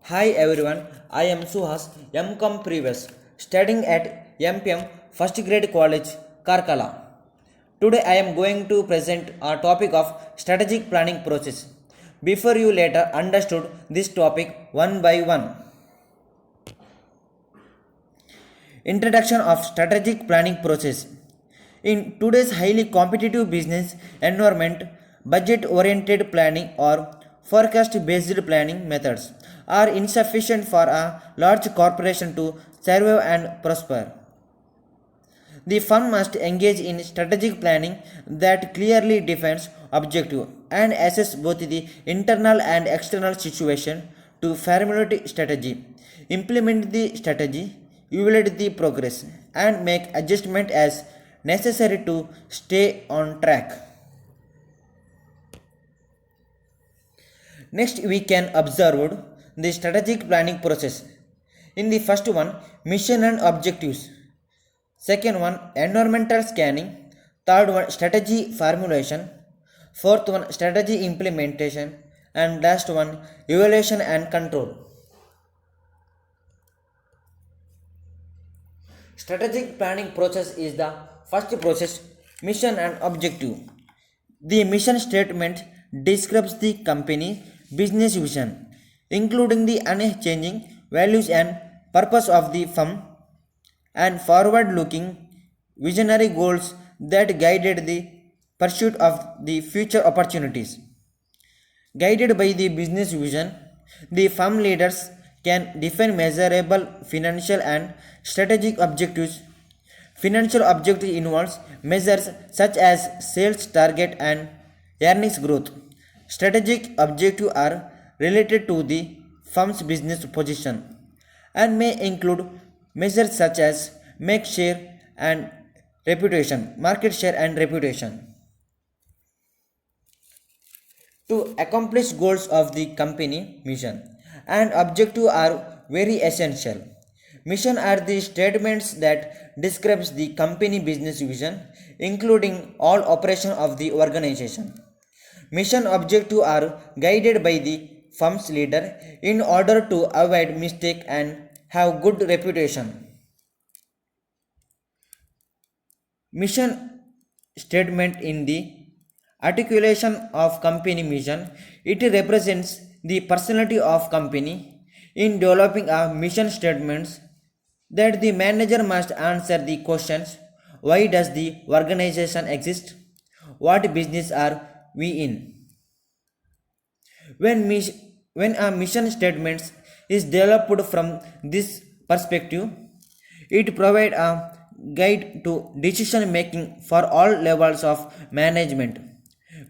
Hi everyone, I am Suhas, M.Com previous, studying at MPM First Grade College, Karkala. Today I am going to present a topic of strategic planning process. Before you later understood this topic one by one. Introduction of strategic planning process. In today's highly competitive business environment, budget oriented planning or forecast based planning methods are insufficient for a large corporation to survive and prosper. The firm must engage in strategic planning that clearly defines objective and assess both the internal and external situation to formulate strategy, implement the strategy, evaluate the progress, and make adjustment as necessary to stay on track. Next, we can observe the strategic planning process. In the first one, mission and objectives. Second one, environmental scanning. Third one, strategy formulation. Fourth one, strategy implementation. And last one, evaluation and control. Strategic planning process is the first process, mission and objective. The mission statement describes the company business vision, including the unchanging values and purpose of the firm and forward looking visionary goals that guided the pursuit of the future opportunities. Guided by the business vision, the firm leaders can define measurable financial and strategic objectives. Financial objective involves measures such as sales target and earnings growth. Strategic objectives are related to the firm's business position and may include measures such as market share and reputation. To accomplish goals of the company mission and objective are very essential. Mission are the statements that describes the company business vision including all operation of the organization. Mission objective are guided by the firm's leader in order to avoid mistake and have good reputation. Mission statement in the articulation of company mission, it represents the personality of company. In developing a mission statements, that the manager must answer the questions: why does the organization exist, what business are we in. When a mission statement is developed from this perspective, it provides a guide to decision making for all levels of management.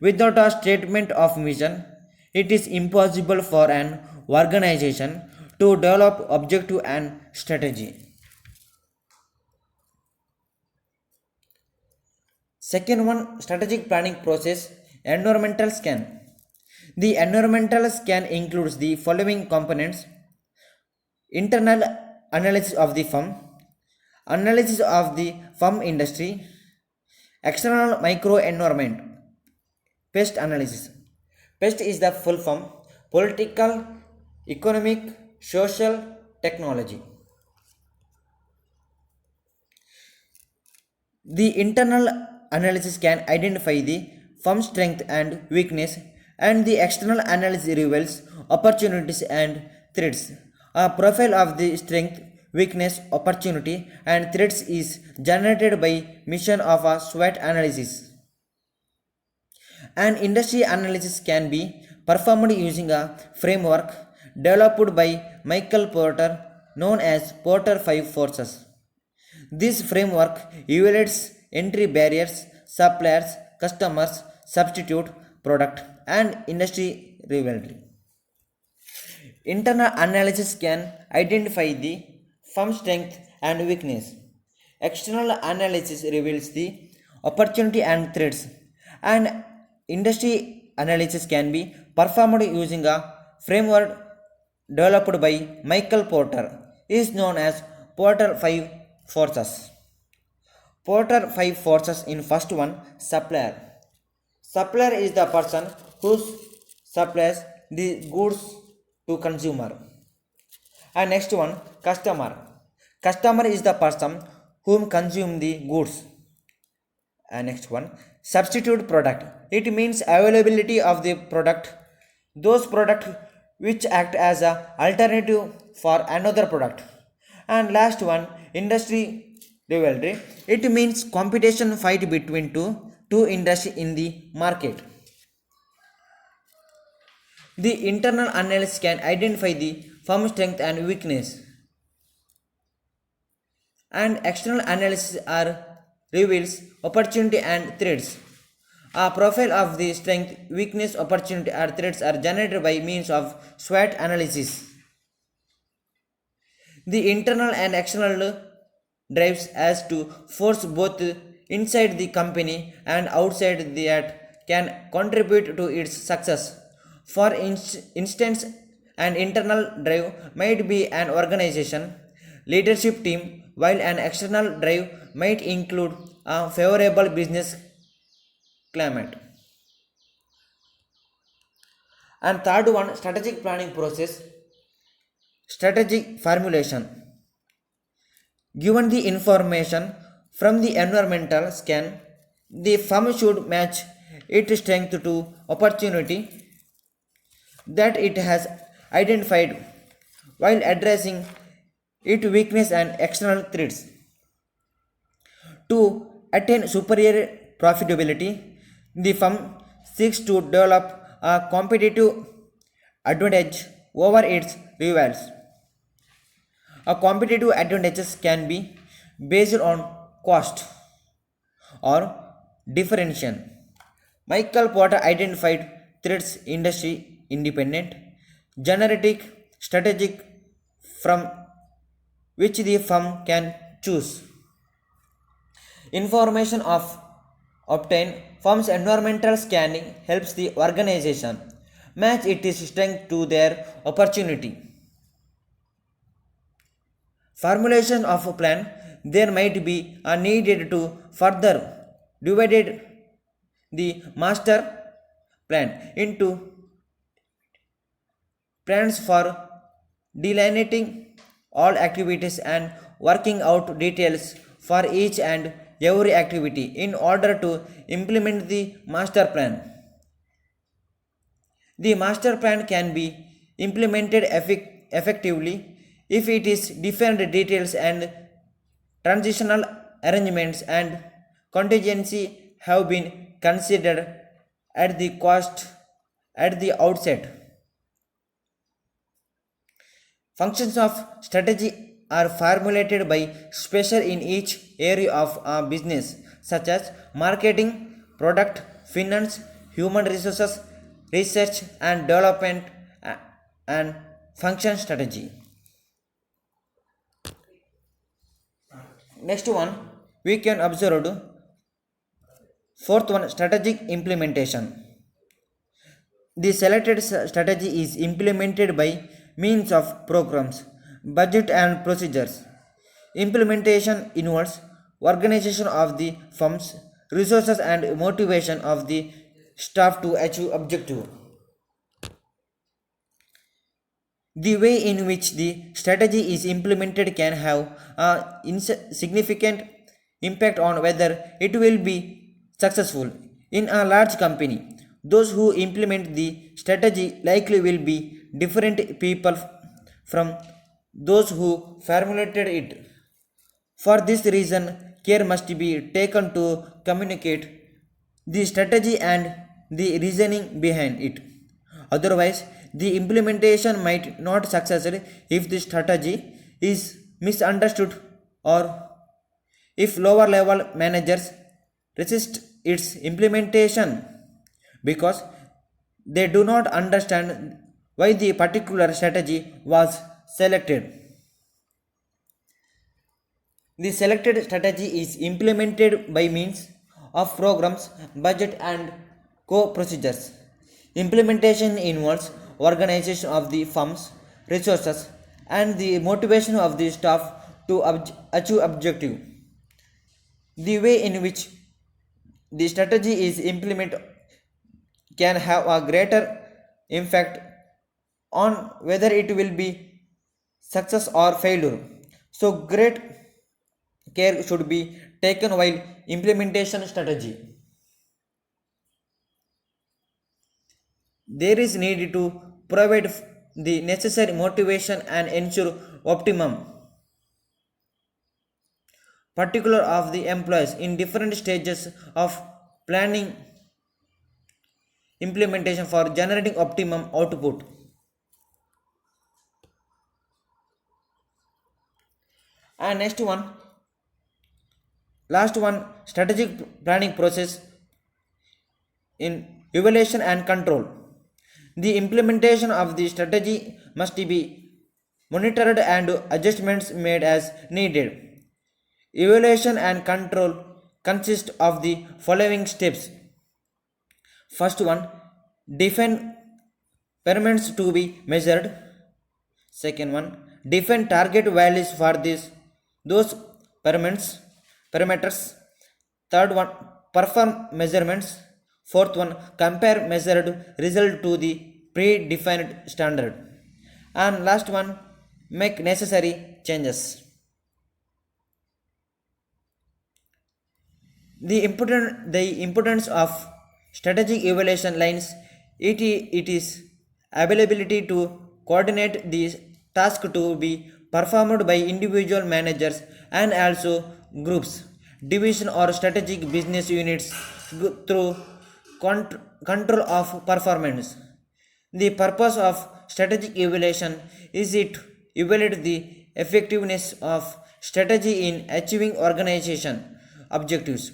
Without a statement of mission, it is impossible for an organization to develop objective and strategy. Second one, strategic planning process, environmental scan. The environmental scan includes the following components: internal analysis of the firm, analysis of the firm industry, external microenvironment, pest analysis. Pest is the full form: political, economic, social, technology. The internal analysis can identify the firm's strength and weakness, and the external analysis reveals opportunities and threats. A profile of the strength, weakness, opportunity, and threats is generated by mission of a SWOT analysis. An industry analysis can be performed using a framework developed by Michael Porter known as Porter 5 Forces. This framework evaluates entry barriers, suppliers, customers, substitute, product, and industry rivalry. Internal analysis can identify the firm's strength and weakness. External analysis reveals the opportunity and threats, and industry analysis can be performed using a framework developed by Michael Porter, is known as Porter 5 Forces. Porter 5 forces in first one, supplier. Supplier is the person who supplies the goods to consumer. And next one, customer. Customer is the person whom consume the goods. And next one, substitute product. It means availability of the product, those product which act as a alternative for another product. And last one, industry rivalry. It means competition fight between two industry in the market. The internal analysis can identify the firm strength and weakness, and external analysis are reveals opportunity and threats. A profile of the strength, weakness, opportunity, or threats are generated by means of SWOT analysis. The internal and external drives as to force both inside the company and outside that can contribute to its success. For instance, an internal drive might be an organization leadership team, while an external drive might include a favorable business climate. And third one, strategic planning process, strategic formulation. Given the information from the environmental scan, the firm should match its strength to opportunity that it has identified while addressing its weakness and external threats. To attain superior profitability, the firm seeks to develop a competitive advantage over its rivals. A competitive advantages can be based on cost or differentiation. Michael Porter identified threats industry independent, generic, strategic from which the firm can choose. Information of obtained firm's environmental scanning helps the organization match its strength to their opportunity. Formulation of a plan, there might be a needed to further divide the master plan into plans for delineating all activities and working out details for each and every activity in order to implement the master plan. The master plan can be implemented effectively if it is defined details and transitional arrangements and contingency have been considered at the cost at the outset. Functions of strategy are formulated by special in each area of a business, such as marketing, product, finance, human resources, research and development, and function strategy. Next one, we can observe fourth one, strategic implementation. The selected strategy is implemented by means of programs, budget and procedures. Implementation involves organization of the firm's resources and motivation of the staff to achieve objective. The way in which the strategy is implemented can have a significant impact on whether it will be successful. In a large company, those who implement the strategy likely will be different people from those who formulated it. For this reason, care must be taken to communicate the strategy and the reasoning behind it. Otherwise, the implementation might not succeed if the strategy is misunderstood or if lower level managers resist its implementation because they do not understand why the particular strategy was selected. The selected strategy is implemented by means of programs, budget, and co-procedures. Implementation involves organization of the firm's resources and the motivation of the staff to achieve objective. The way in which the strategy is implemented can have a greater impact on whether it will be success or failure. So great care should be taken while implementation strategy. There is need to provide the necessary motivation and ensure optimum particular of the employees in different stages of planning implementation for generating optimum output. And next one, last one, strategic planning process in evaluation and control. The implementation of the strategy must be monitored and adjustments made as needed. Evaluation and control consist of the following steps. First one, define parameters to be measured. Second one, define target values for those parameters. Third one, perform measurements. Fourth one, compare measured result to the predefined standard. And last one, make necessary changes. The importance of strategic evaluation lines it is availability to coordinate the task to be performed by individual managers and also groups, division or strategic business units through control of performance. The purpose of strategic evaluation is it evaluate the effectiveness of strategy in achieving organization objectives.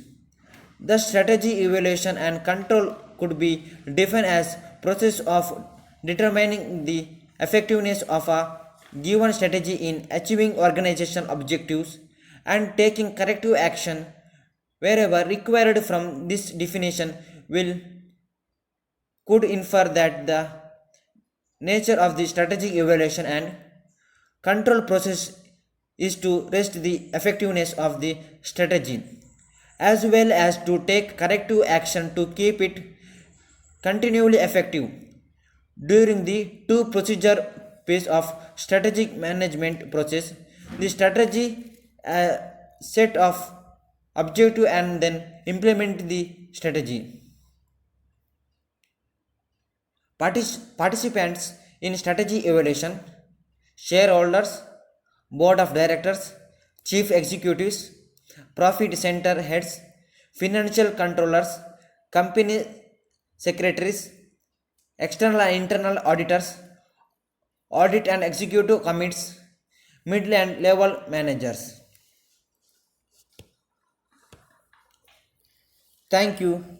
The strategy evaluation and control could be defined as process of determining the effectiveness of a given strategy in achieving organization objectives and taking corrective action wherever required. From this definition will could infer that the nature of the strategic evaluation and control process is to test the effectiveness of the strategy as well as to take corrective action to keep it continually effective. During the two procedure phase of strategic management process, the strategy set of objective and then implement the strategy. Participants in strategy evaluation, shareholders, board of directors, chief executives, profit center heads, financial controllers, company secretaries, external and internal auditors, audit and executive committees, mid and level managers. Thank you.